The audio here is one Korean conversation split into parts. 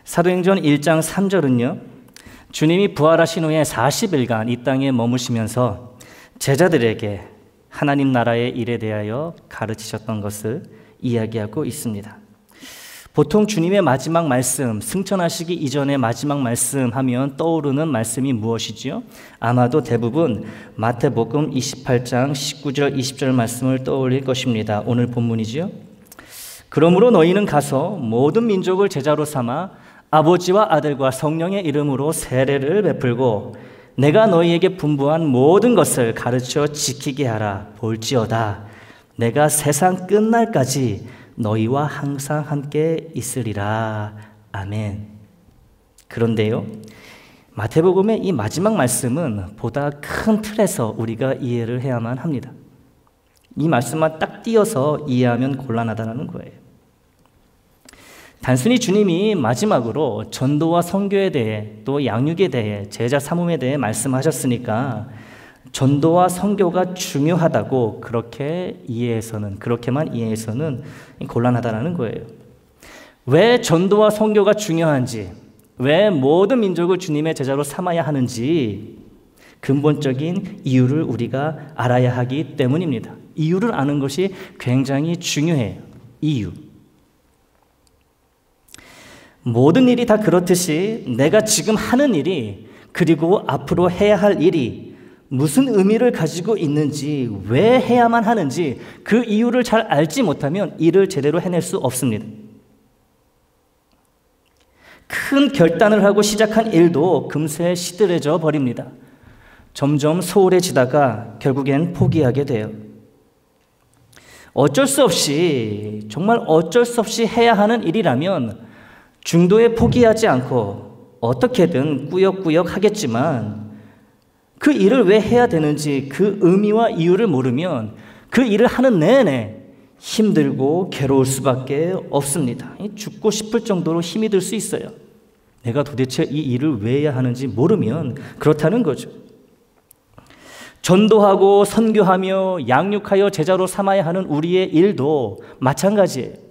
사도행전 1장 3절은요, 주님이 부활하신 후에 40일간 이 땅에 머무시면서 제자들에게 하나님 나라의 일에 대하여 가르치셨던 것을 이야기하고 있습니다. 보통 주님의 마지막 말씀, 승천하시기 이전의 마지막 말씀 하면 떠오르는 말씀이 무엇이지요? 아마도 대부분 마태복음 28장 19절 20절 말씀을 떠올릴 것입니다. 오늘 본문이지요. 그러므로 너희는 가서 모든 민족을 제자로 삼아 아버지와 아들과 성령의 이름으로 세례를 베풀고 내가 너희에게 분부한 모든 것을 가르쳐 지키게 하라. 볼지어다 내가 세상 끝날까지 너희와 항상 함께 있으리라. 아멘. 그런데요, 마태복음의 이 마지막 말씀은 보다 큰 틀에서 우리가 이해를 해야만 합니다. 이 말씀만 딱 띄어서 이해하면 곤란하다는 거예요. 단순히 주님이 마지막으로 전도와 선교에 대해 또 양육에 대해 제자 삼음에 대해 말씀하셨으니까 전도와 선교가 중요하다고 그렇게만 이해해서는 곤란하다는 거예요. 왜 전도와 선교가 중요한지, 왜 모든 민족을 주님의 제자로 삼아야 하는지 근본적인 이유를 우리가 알아야 하기 때문입니다. 이유를 아는 것이 굉장히 중요해요. 이유. 모든 일이 다 그렇듯이 내가 지금 하는 일이 그리고 앞으로 해야 할 일이 무슨 의미를 가지고 있는지, 왜 해야만 하는지 그 이유를 잘 알지 못하면 일을 제대로 해낼 수 없습니다. 큰 결단을 하고 시작한 일도 금세 시들해져 버립니다. 점점 소홀해지다가 결국엔 포기하게 돼요. 정말 어쩔 수 없이 해야 하는 일이라면 중도에 포기하지 않고 어떻게든 꾸역꾸역 하겠지만 그 일을 왜 해야 되는지 그 의미와 이유를 모르면 그 일을 하는 내내 힘들고 괴로울 수밖에 없습니다. 죽고 싶을 정도로 힘이 들 수 있어요. 내가 도대체 이 일을 왜 해야 하는지 모르면 그렇다는 거죠. 전도하고 선교하며 양육하여 제자로 삼아야 하는 우리의 일도 마찬가지예요.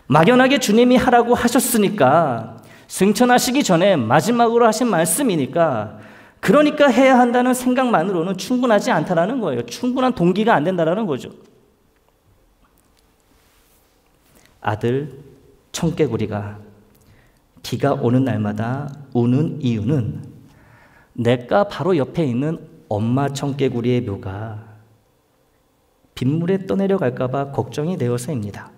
막연하게 주님이 하라고 하셨으니까, 승천하시기 전에 마지막으로 하신 말씀이니까, 그러니까 해야 한다는 생각만으로는 충분하지 않다라는 거예요. 충분한 동기가 안 된다라는 거죠. 아들 청개구리가 비가 오는 날마다 우는 이유는 내가 바로 옆에 있는 엄마 청개구리의 묘가 빗물에 떠내려갈까 봐 걱정이 되어서입니다.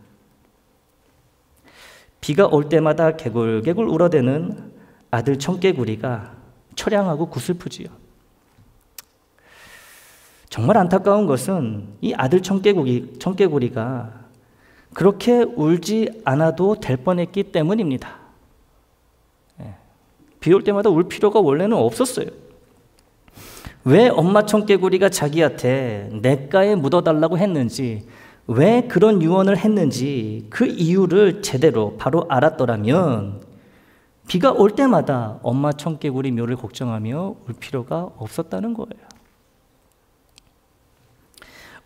비가 올 때마다 개굴개굴 울어대는 아들 청개구리가 처량하고 구슬프지요. 정말 안타까운 것은 이 아들 청개구리가 그렇게 울지 않아도 될 뻔했기 때문입니다. 비 올 때마다 울 필요가 원래는 없었어요. 왜 엄마 청개구리가 자기한테 냇가에 묻어달라고 했는지, 왜 그런 유언을 했는지 그 이유를 제대로 바로 알았더라면 비가 올 때마다 엄마 청개구리 묘를 걱정하며 울 필요가 없었다는 거예요.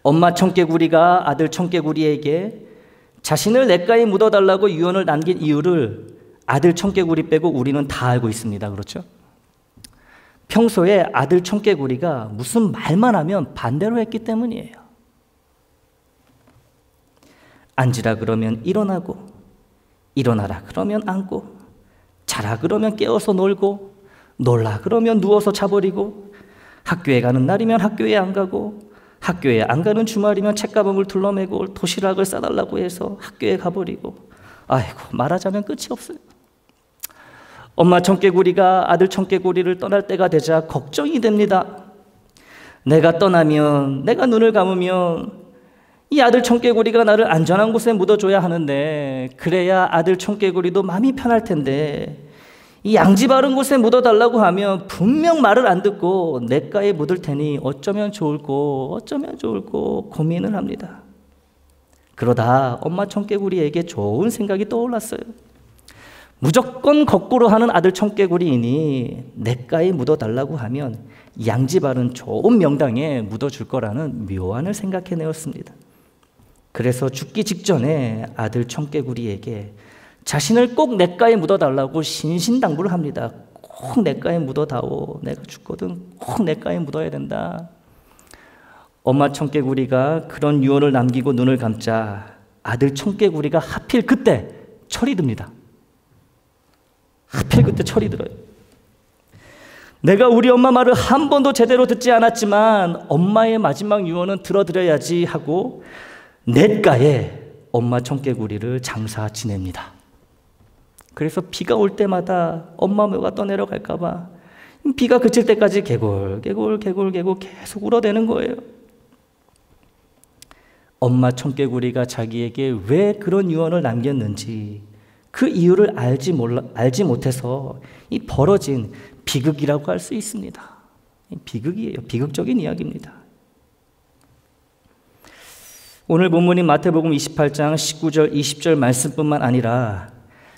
엄마 청개구리가 아들 청개구리에게 자신을 냇가에 묻어달라고 유언을 남긴 이유를 아들 청개구리 빼고 우리는 다 알고 있습니다. 그렇죠? 평소에 아들 청개구리가 무슨 말만 하면 반대로 했기 때문이에요. 앉으라 그러면 일어나고, 일어나라 그러면 앉고, 자라 그러면 깨어서 놀고, 놀라 그러면 누워서 자버리고, 학교에 가는 날이면 학교에 안 가고, 학교에 안 가는 주말이면 책가방을 둘러매고 도시락을 싸달라고 해서 학교에 가버리고, 아이고 말하자면 끝이 없어요. 엄마 청개구리가 아들 청개구리를 떠날 때가 되자 걱정이 됩니다. 내가 떠나면, 내가 눈을 감으면 이 아들 청개구리가 나를 안전한 곳에 묻어줘야 하는데, 그래야 아들 청개구리도 마음이 편할 텐데 이 양지 바른 곳에 묻어달라고 하면 분명 말을 안 듣고 냇가에 묻을 테니 어쩌면 좋을꼬 고민을 합니다. 그러다 엄마 청개구리에게 좋은 생각이 떠올랐어요. 무조건 거꾸로 하는 아들 청개구리이니 냇가에 묻어달라고 하면 양지 바른 좋은 명당에 묻어줄 거라는 묘안을 생각해내었습니다. 그래서 죽기 직전에 아들 청개구리에게 자신을 꼭 냇가에 묻어달라고 신신당부를 합니다. 꼭 냇가에 묻어다오. 내가 죽거든 꼭 냇가에 묻어야 된다. 엄마 청개구리가 그런 유언을 남기고 눈을 감자 아들 청개구리가 하필 그때 철이 듭니다. 하필 그때 철이 들어요. 내가 우리 엄마 말을 한 번도 제대로 듣지 않았지만 엄마의 마지막 유언은 들어드려야지 하고 냇가에 엄마 청개구리를 장사 지냅니다. 그래서 비가 올 때마다 엄마 묘가 떠내려갈까 봐 비가 그칠 때까지 개굴개굴 계속 울어대는 거예요. 엄마 청개구리가 자기에게 왜 그런 유언을 남겼는지 그 이유를 알지 못해서 이 벌어진 비극이라고 할 수 있습니다. 비극이에요. 비극적인 이야기입니다. 오늘 본문인 마태복음 28장 19절 20절 말씀뿐만 아니라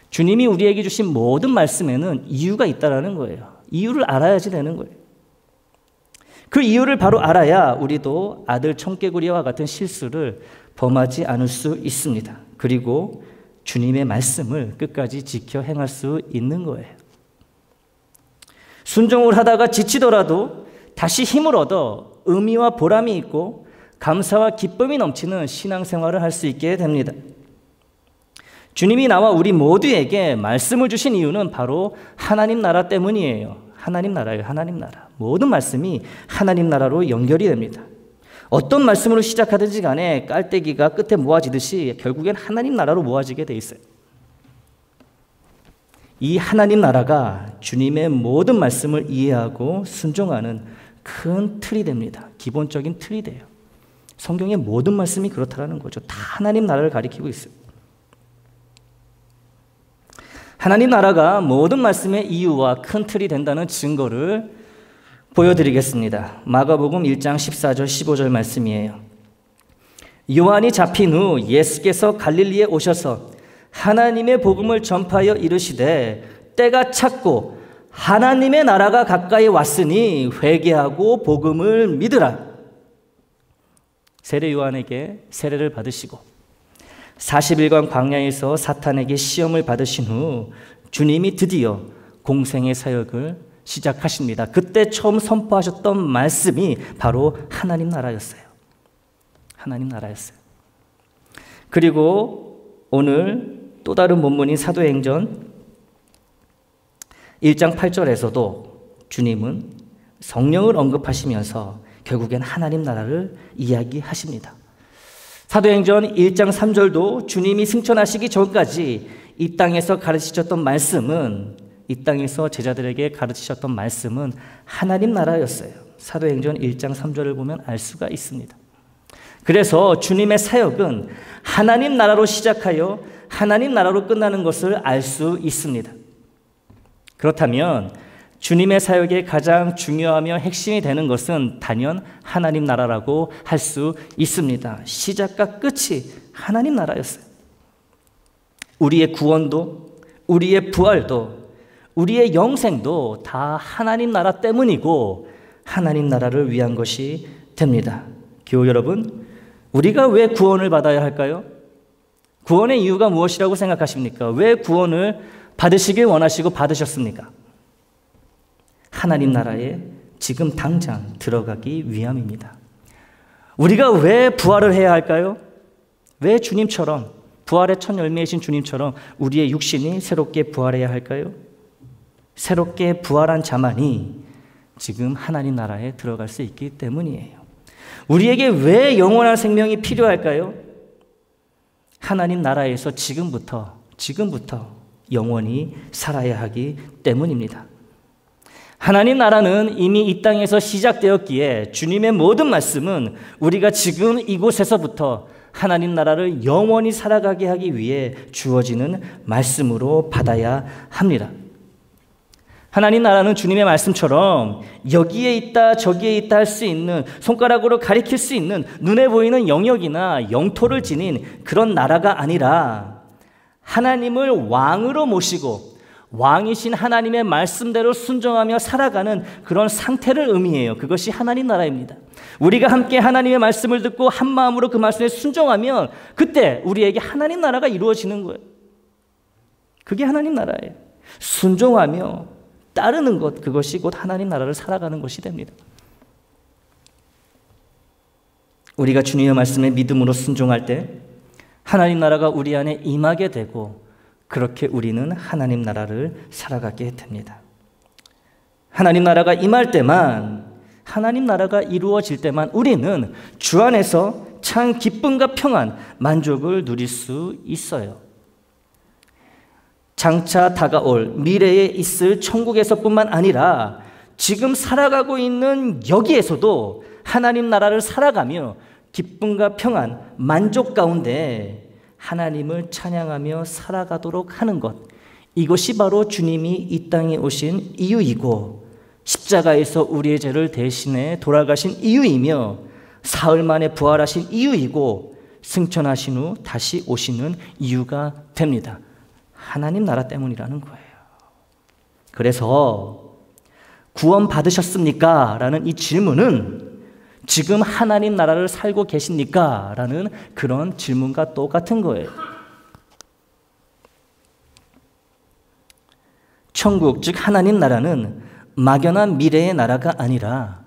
주님이 우리에게 주신 모든 말씀에는 이유가 있다라는 거예요. 이유를 알아야지 되는 거예요. 그 이유를 바로 알아야 우리도 아들 청개구리와 같은 실수를 범하지 않을 수 있습니다. 그리고 주님의 말씀을 끝까지 지켜 행할 수 있는 거예요. 순종을 하다가 지치더라도 다시 힘을 얻어 의미와 보람이 있고 감사와 기쁨이 넘치는 신앙생활을 할 수 있게 됩니다. 주님이 나와 우리 모두에게 말씀을 주신 이유는 바로 하나님 나라 때문이에요. 하나님 나라예요. 하나님 나라. 모든 말씀이 하나님 나라로 연결이 됩니다. 어떤 말씀으로 시작하든지 간에 깔때기가 끝에 모아지듯이 결국엔 하나님 나라로 모아지게 돼 있어요. 이 하나님 나라가 주님의 모든 말씀을 이해하고 순종하는 큰 틀이 됩니다. 기본적인 틀이 돼요. 성경의 모든 말씀이 그렇다라는 거죠. 다 하나님 나라를 가리키고 있어요. 하나님 나라가 모든 말씀의 이유와 큰 틀이 된다는 증거를 보여드리겠습니다. 마가복음 1장 14절 15절 말씀이에요. 요한이 잡힌 후 예수께서 갈릴리에 오셔서 하나님의 복음을 전파하여 이르시되 때가 찼고 하나님의 나라가 가까이 왔으니 회개하고 복음을 믿으라. 세례 요한에게 세례를 받으시고 40일간 광야에서 사탄에게 시험을 받으신 후 주님이 드디어 공생의 사역을 시작하십니다. 그때 처음 선포하셨던 말씀이 바로 하나님 나라였어요. 하나님 나라였어요. 그리고 오늘 또 다른 본문인 사도행전 1장 8절에서도 주님은 성령을 언급하시면서 결국엔 하나님 나라를 이야기하십니다. 사도행전 1장 3절도 주님이 승천하시기 전까지 이 땅에서 가르치셨던 말씀은 이 땅에서 제자들에게 가르치셨던 말씀은 하나님 나라였어요. 사도행전 1장 3절을 보면 알 수가 있습니다. 그래서 주님의 사역은 하나님 나라로 시작하여 하나님 나라로 끝나는 것을 알 수 있습니다. 그렇다면 주님의 사역의 가장 중요하며 핵심이 되는 것은 단연 하나님 나라라고 할 수 있습니다. 시작과 끝이 하나님 나라였어요. 우리의 구원도, 우리의 부활도, 우리의 영생도 다 하나님 나라 때문이고 하나님 나라를 위한 것이 됩니다. 교우 여러분, 우리가 왜 구원을 받아야 할까요? 구원의 이유가 무엇이라고 생각하십니까? 왜 구원을 받으시길 원하시고 받으셨습니까? 하나님 나라에 지금 당장 들어가기 위함입니다. 우리가 왜 부활을 해야 할까요? 왜 주님처럼, 부활의 첫 열매이신 주님처럼 우리의 육신이 새롭게 부활해야 할까요? 새롭게 부활한 자만이 지금 하나님 나라에 들어갈 수 있기 때문이에요. 우리에게 왜 영원한 생명이 필요할까요? 하나님 나라에서 지금부터 영원히 살아야 하기 때문입니다. 하나님 나라는 이미 이 땅에서 시작되었기에 주님의 모든 말씀은 우리가 지금 이곳에서부터 하나님 나라를 영원히 살아가게 하기 위해 주어지는 말씀으로 받아야 합니다. 하나님 나라는 주님의 말씀처럼 여기에 있다 저기에 있다 할 수 있는, 손가락으로 가리킬 수 있는 눈에 보이는 영역이나 영토를 지닌 그런 나라가 아니라 하나님을 왕으로 모시고 왕이신 하나님의 말씀대로 순종하며 살아가는 그런 상태를 의미해요. 그것이 하나님 나라입니다. 우리가 함께 하나님의 말씀을 듣고 한 마음으로 그 말씀에 순종하면 그때 우리에게 하나님 나라가 이루어지는 거예요. 그게 하나님 나라예요. 순종하며 따르는 것, 그것이 곧 하나님 나라를 살아가는 것이 됩니다. 우리가 주님의 말씀에 믿음으로 순종할 때 하나님 나라가 우리 안에 임하게 되고 그렇게 우리는 하나님 나라를 살아가게 됩니다. 하나님 나라가 임할 때만, 하나님 나라가 이루어질 때만 우리는 주 안에서 참 기쁨과 평안, 만족을 누릴 수 있어요. 장차 다가올 미래에 있을 천국에서뿐만 아니라 지금 살아가고 있는 여기에서도 하나님 나라를 살아가며 기쁨과 평안, 만족 가운데 하나님을 찬양하며 살아가도록 하는 것, 이것이 바로 주님이 이 땅에 오신 이유이고 십자가에서 우리의 죄를 대신해 돌아가신 이유이며 사흘 만에 부활하신 이유이고 승천하신 후 다시 오시는 이유가 됩니다. 하나님 나라 때문이라는 거예요. 그래서 구원 받으셨습니까? 라는 이 질문은 지금 하나님 나라를 살고 계십니까? 라는 그런 질문과 똑같은 거예요. 천국, 즉 하나님 나라는 막연한 미래의 나라가 아니라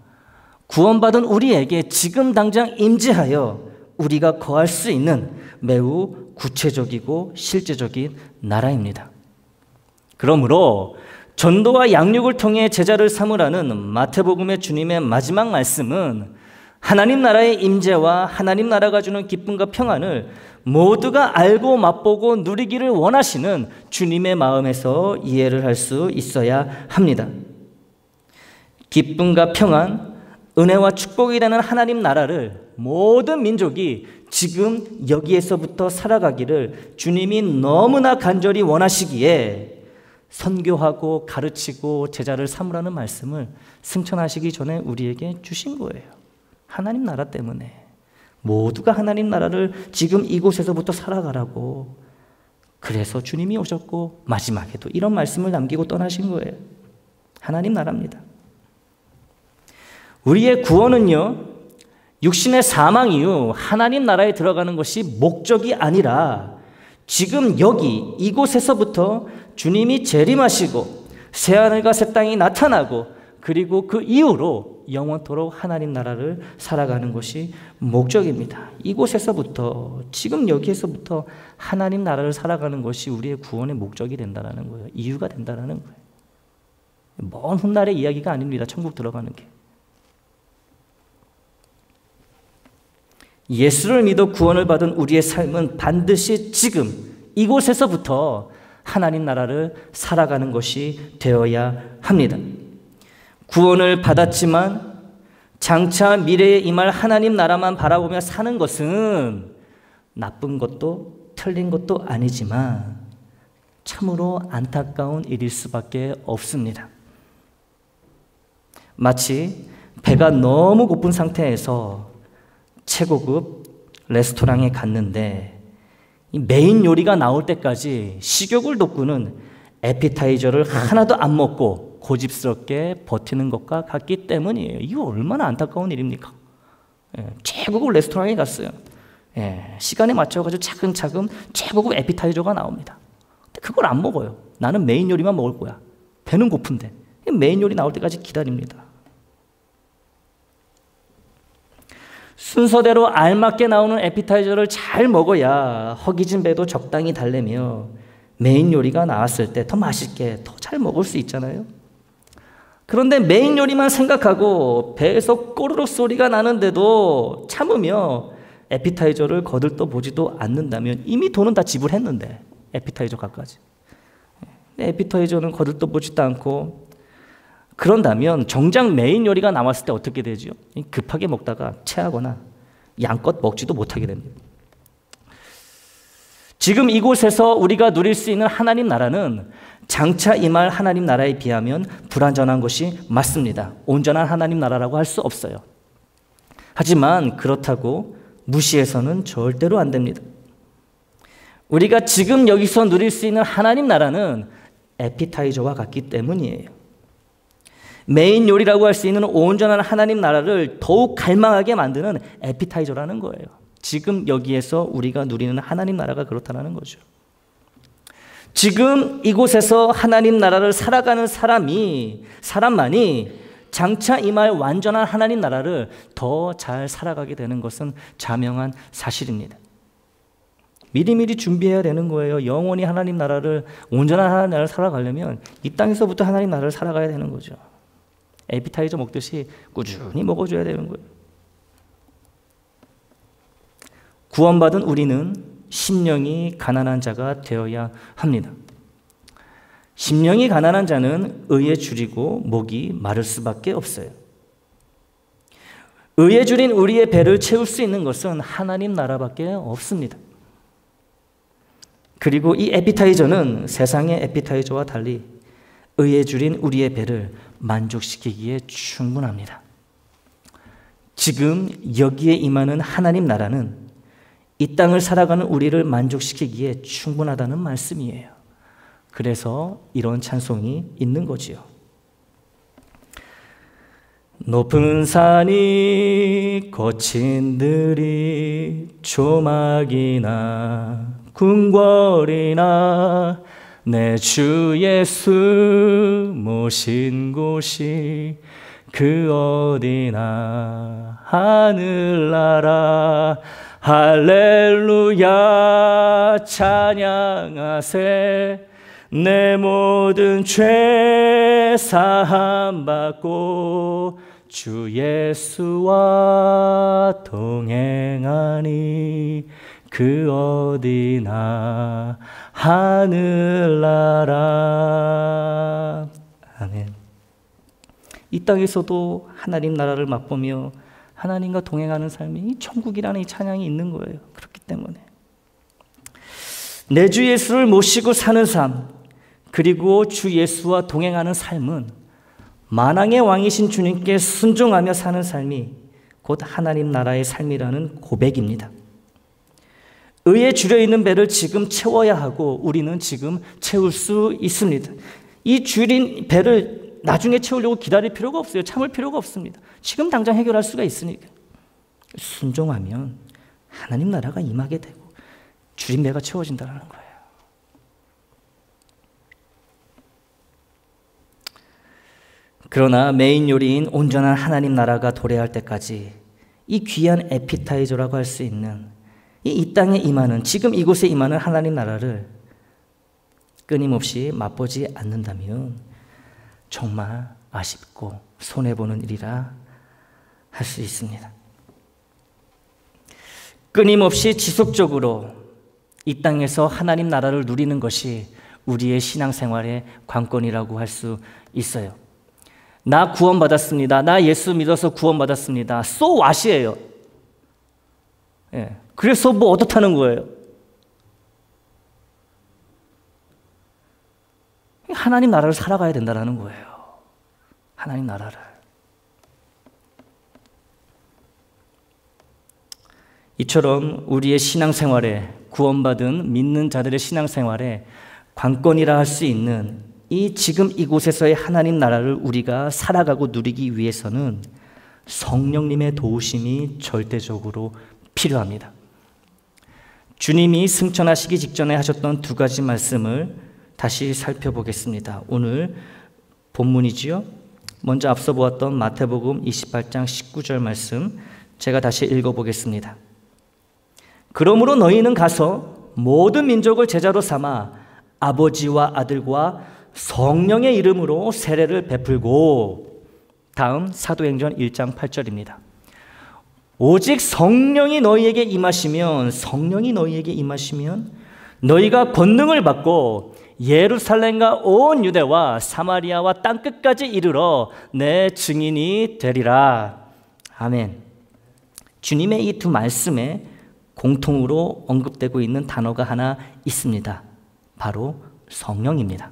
구원받은 우리에게 지금 당장 임재하여 우리가 거할 수 있는 매우 구체적이고 실제적인 나라입니다. 그러므로 전도와 양육을 통해 제자를 삼으라는 마태복음의 주님의 마지막 말씀은 하나님 나라의 임재와 하나님 나라가 주는 기쁨과 평안을 모두가 알고 맛보고 누리기를 원하시는 주님의 마음에서 이해를 할 수 있어야 합니다. 기쁨과 평안, 은혜와 축복이라는 하나님 나라를 모든 민족이 지금 여기에서부터 살아가기를 주님이 너무나 간절히 원하시기에 선교하고 가르치고 제자를 삼으라는 말씀을 승천하시기 전에 우리에게 주신 거예요. 하나님 나라 때문에 모두가 하나님 나라를 지금 이곳에서부터 살아가라고. 그래서 주님이 오셨고 마지막에도 이런 말씀을 남기고 떠나신 거예요. 하나님 나라입니다. 우리의 구원은요, 육신의 사망 이후 하나님 나라에 들어가는 것이 목적이 아니라 지금 여기 이곳에서부터 주님이 재림하시고 새하늘과 새 땅이 나타나고 그리고 그 이후로 영원토록 하나님 나라를 살아가는 것이 목적입니다. 이곳에서부터, 지금 여기에서부터 하나님 나라를 살아가는 것이 우리의 구원의 목적이 된다는 거예요. 이유가 된다는 거예요. 먼 훗날의 이야기가 아닙니다. 천국 들어가는 게. 예수를 믿어 구원을 받은 우리의 삶은 반드시 지금 이곳에서부터 하나님 나라를 살아가는 것이 되어야 합니다. 구원을 받았지만 장차 미래에 임할 하나님 나라만 바라보며 사는 것은 나쁜 것도 틀린 것도 아니지만 참으로 안타까운 일일 수밖에 없습니다. 마치 배가 너무 고픈 상태에서 최고급 레스토랑에 갔는데 이 메인 요리가 나올 때까지 식욕을 돋구는 에피타이저를 하나도 안 먹고 고집스럽게 버티는 것과 같기 때문이에요. 이거 얼마나 안타까운 일입니까? 최고급 레스토랑에 갔어요. 시간에 맞춰가지고 차근차근 최고급 에피타이저가 나옵니다. 근데 그걸 안 먹어요. 나는 메인 요리만 먹을 거야. 배는 고픈데 메인 요리 나올 때까지 기다립니다. 순서대로 알맞게 나오는 에피타이저를 잘 먹어야 허기진 배도 적당히 달래며 메인 요리가 나왔을 때 더 맛있게 더 잘 먹을 수 있잖아요. 그런데 메인 요리만 생각하고 배에서 꼬르륵 소리가 나는데도 참으며 에피타이저를 거들떠 보지도 않는다면 이미 돈은 다 지불했는데 에피타이저 값까지. 에피타이저는 거들떠 보지도 않고 그런다면 정작 메인 요리가 나왔을 때 어떻게 되죠? 급하게 먹다가 체하거나 양껏 먹지도 못하게 됩니다. 지금 이곳에서 우리가 누릴 수 있는 하나님 나라는 장차 임할 하나님 나라에 비하면 불완전한 것이 맞습니다. 온전한 하나님 나라라고 할 수 없어요. 하지만 그렇다고 무시해서는 절대로 안 됩니다. 우리가 지금 여기서 누릴 수 있는 하나님 나라는 에피타이저와 같기 때문이에요. 메인 요리라고 할 수 있는 온전한 하나님 나라를 더욱 갈망하게 만드는 에피타이저라는 거예요. 지금 여기에서 우리가 누리는 하나님 나라가 그렇다는 거죠. 지금 이곳에서 하나님 나라를 살아가는 사람만이 장차 임할 완전한 하나님 나라를 더 잘 살아가게 되는 것은 자명한 사실입니다. 미리미리 준비해야 되는 거예요. 영원히 하나님 나라를, 온전한 하나님 나라를 살아가려면 이 땅에서부터 하나님 나라를 살아가야 되는 거죠. 에피타이저 먹듯이 꾸준히 먹어줘야 되는 거예요. 구원받은 우리는 심령이 가난한 자가 되어야 합니다. 심령이 가난한 자는 의에 줄이고 목이 마를 수밖에 없어요. 의에 줄인 우리의 배를 채울 수 있는 것은 하나님 나라밖에 없습니다. 그리고 이 에피타이저는 세상의 에피타이저와 달리 의에 줄인 우리의 배를 만족시키기에 충분합니다. 지금 여기에 임하는 하나님 나라는 이 땅을 살아가는 우리를 만족시키기에 충분하다는 말씀이에요. 그래서 이런 찬송이 있는 거지요. 높은 산이 거친 들이 조막이나 궁궐이나 내 주 예수 모신 곳이 그 어디나 하늘나라 할렐루야 찬양하세 내 모든 죄 사함 받고 주 예수와 동행하니 그 어디나 하늘나라. 아멘. 이 땅에서도 하나님 나라를 맛보며 하나님과 동행하는 삶이 이 천국이라는 이 찬양이 있는 거예요. 그렇기 때문에 내 주 예수를 모시고 사는 삶, 그리고 주 예수와 동행하는 삶은 만왕의 왕이신 주님께 순종하며 사는 삶이 곧 하나님 나라의 삶이라는 고백입니다. 의에 줄여 있는 배를 지금 채워야 하고 우리는 지금 채울 수 있습니다. 이 줄인 배를 나중에 채우려고 기다릴 필요가 없어요. 참을 필요가 없습니다. 지금 당장 해결할 수가 있으니까. 순종하면 하나님 나라가 임하게 되고 줄인 배가 채워진다는 거예요. 그러나 메인 요리인 온전한 하나님 나라가 도래할 때까지 이 귀한 에피타이저라고 할 수 있는 이 땅에 임하는, 지금 이곳에 임하는 하나님 나라를 끊임없이 맛보지 않는다면 정말 아쉽고 손해보는 일이라 할 수 있습니다. 끊임없이 지속적으로 이 땅에서 하나님 나라를 누리는 것이 우리의 신앙생활의 관건이라고 할 수 있어요. 나 구원받았습니다. 나 예수 믿어서 구원받았습니다. So what이에요. 예. 그래서 뭐 어떻다는 거예요? 하나님 나라를 살아가야 된다는 거예요. 하나님 나라를. 이처럼 우리의 신앙생활에, 구원받은 믿는 자들의 신앙생활에 관건이라 할 수 있는 이 지금 이곳에서의 하나님 나라를 우리가 살아가고 누리기 위해서는 성령님의 도우심이 절대적으로 필요합니다. 주님이 승천하시기 직전에 하셨던 두 가지 말씀을 다시 살펴보겠습니다. 오늘 본문이지요. 먼저 앞서 보았던 마태복음 28장 19절 말씀 제가 다시 읽어보겠습니다. 그러므로 너희는 가서 모든 민족을 제자로 삼아 아버지와 아들과 성령의 이름으로 세례를 베풀고, 다음 사도행전 1장 8절입니다. 오직 성령이 너희에게 임하시면 너희가 권능을 받고 예루살렘과 온 유대와 사마리아와 땅끝까지 이르러 내 증인이 되리라. 아멘. 주님의 이 두 말씀에 공통으로 언급되고 있는 단어가 하나 있습니다. 바로 성령입니다.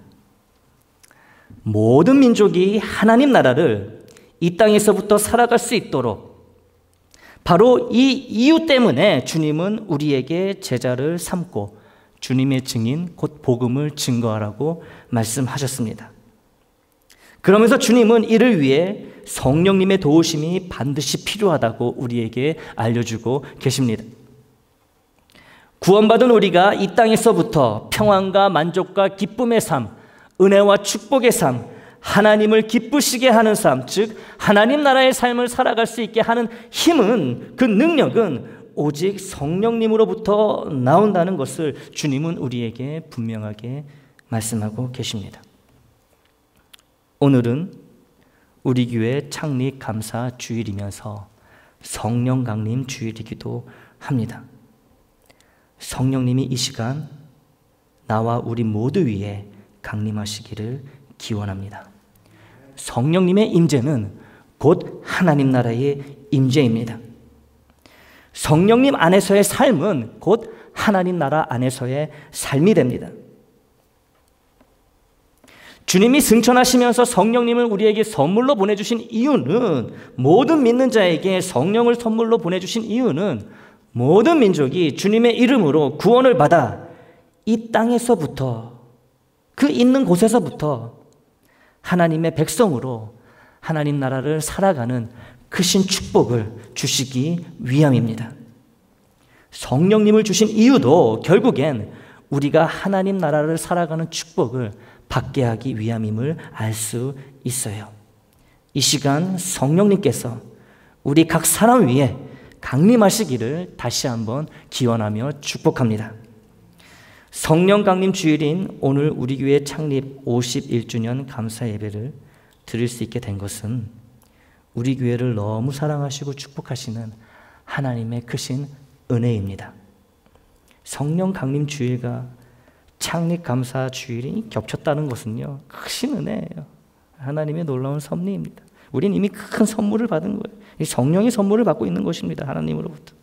모든 민족이 하나님 나라를 이 땅에서부터 살아갈 수 있도록 바로 이 이유 때문에 주님은 우리에게 제자를 삼고 주님의 증인 곧 복음을 증거하라고 말씀하셨습니다. 그러면서 주님은 이를 위해 성령님의 도우심이 반드시 필요하다고 우리에게 알려주고 계십니다. 구원받은 우리가 이 땅에서부터 평안과 만족과 기쁨의 삶, 은혜와 축복의 삶, 하나님을 기쁘시게 하는 삶, 즉 하나님 나라의 삶을 살아갈 수 있게 하는 힘은, 그 능력은 오직 성령님으로부터 나온다는 것을 주님은 우리에게 분명하게 말씀하고 계십니다. 오늘은 우리 교회 창립 감사 주일이면서 성령 강림 주일이기도 합니다. 성령님이 이 시간 나와 우리 모두 위에 강림하시기를 기원합니다. 성령님의 임재는 곧 하나님 나라의 임재입니다. 성령님 안에서의 삶은 곧 하나님 나라 안에서의 삶이 됩니다. 주님이 승천하시면서 성령님을 우리에게 선물로 보내주신 이유는, 모든 믿는 자에게 성령을 선물로 보내주신 이유는 모든 민족이 주님의 이름으로 구원을 받아 이 땅에서부터, 그 있는 곳에서부터 하나님의 백성으로 하나님 나라를 살아가는 크신 축복을 주시기 위함입니다. 성령님을 주신 이유도 결국엔 우리가 하나님 나라를 살아가는 축복을 받게 하기 위함임을 알 수 있어요. 이 시간 성령님께서 우리 각 사람 위에 강림하시기를 다시 한번 기원하며 축복합니다. 성령 강림 주일인 오늘 우리 교회 창립 51주년 감사 예배를 드릴 수 있게 된 것은 우리 교회를 너무 사랑하시고 축복하시는 하나님의 크신 은혜입니다. 성령 강림 주일과 창립 감사 주일이 겹쳤다는 것은요, 크신 은혜예요. 하나님의 놀라운 섭리입니다. 우린 이미 큰 선물을 받은 거예요. 이 성령의 선물을 받고 있는 것입니다. 하나님으로부터.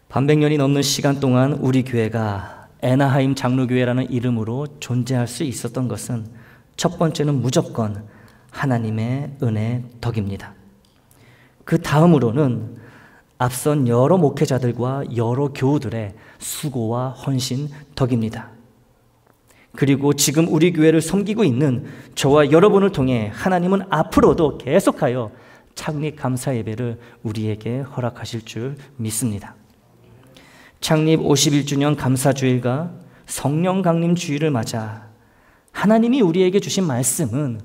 반백년이 넘는 시간 동안 우리 교회가 애나하임 장로교회라는 이름으로 존재할 수 있었던 것은 첫 번째는 무조건 하나님의 은혜 덕입니다. 그 다음으로는 앞선 여러 목회자들과 여러 교우들의 수고와 헌신 덕입니다. 그리고 지금 우리 교회를 섬기고 있는 저와 여러분을 통해 하나님은 앞으로도 계속하여 창립 감사 예배를 우리에게 허락하실 줄 믿습니다. 창립 51주년 감사주일과 성령 강림 주일을 맞아 하나님이 우리에게 주신 말씀은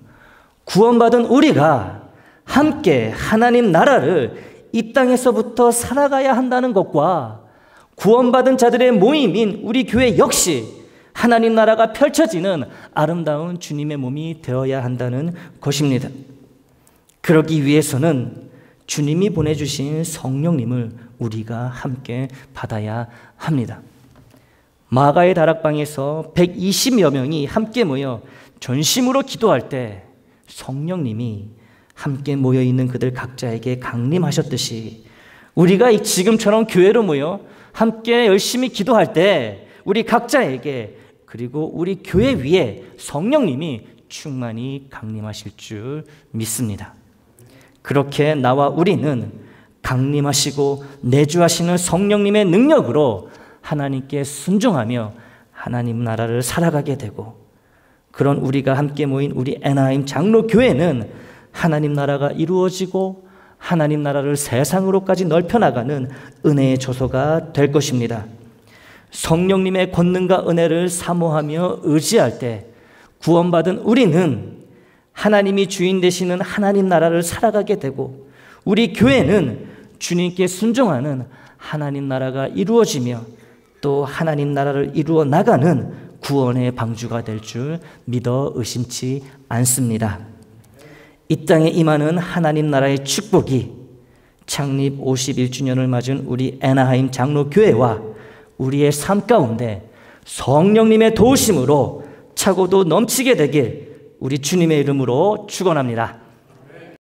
구원받은 우리가 함께 하나님 나라를 이 땅에서부터 살아가야 한다는 것과 구원받은 자들의 모임인 우리 교회 역시 하나님 나라가 펼쳐지는 아름다운 주님의 몸이 되어야 한다는 것입니다. 그러기 위해서는 주님이 보내주신 성령님을 우리가 함께 받아야 합니다. 마가의 다락방에서 120여 명이 함께 모여 전심으로 기도할 때 성령님이 함께 모여있는 그들 각자에게 강림하셨듯이 우리가 지금처럼 교회로 모여 함께 열심히 기도할 때 우리 각자에게, 그리고 우리 교회 위에 성령님이 충만히 강림하실 줄 믿습니다. 그렇게 나와 우리는 강림하시고 내주하시는 성령님의 능력으로 하나님께 순종하며 하나님 나라를 살아가게 되고, 그런 우리가 함께 모인 우리 애나하임 장로교회는 하나님 나라가 이루어지고 하나님 나라를 세상으로까지 넓혀나가는 은혜의 조소가 될 것입니다. 성령님의 권능과 은혜를 사모하며 의지할 때 구원받은 우리는 하나님이 주인 되시는 하나님 나라를 살아가게 되고, 우리 교회는 주님께 순종하는 하나님 나라가 이루어지며 또 하나님 나라를 이루어 나가는 구원의 방주가 될 줄 믿어 의심치 않습니다. 이 땅에 임하는 하나님 나라의 축복이 창립 51주년을 맞은 우리 애나하임 장로교회와 우리의 삶 가운데 성령님의 도우심으로 차고도 넘치게 되길 우리 주님의 이름으로 축원합니다.